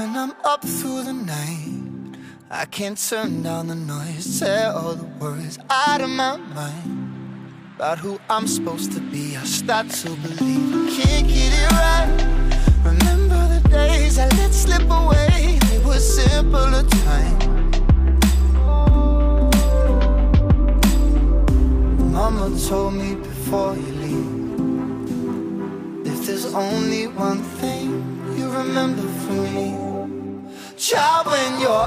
When I'm up through the night, I can't turn down the noise, tear all the worries out of my mind. About who I'm supposed to be, I start to believe I can't get it right. Remember the days I let slip away, they were simpler times. Mama told me before you leave, if there's only one thing you remember from me, child, when you're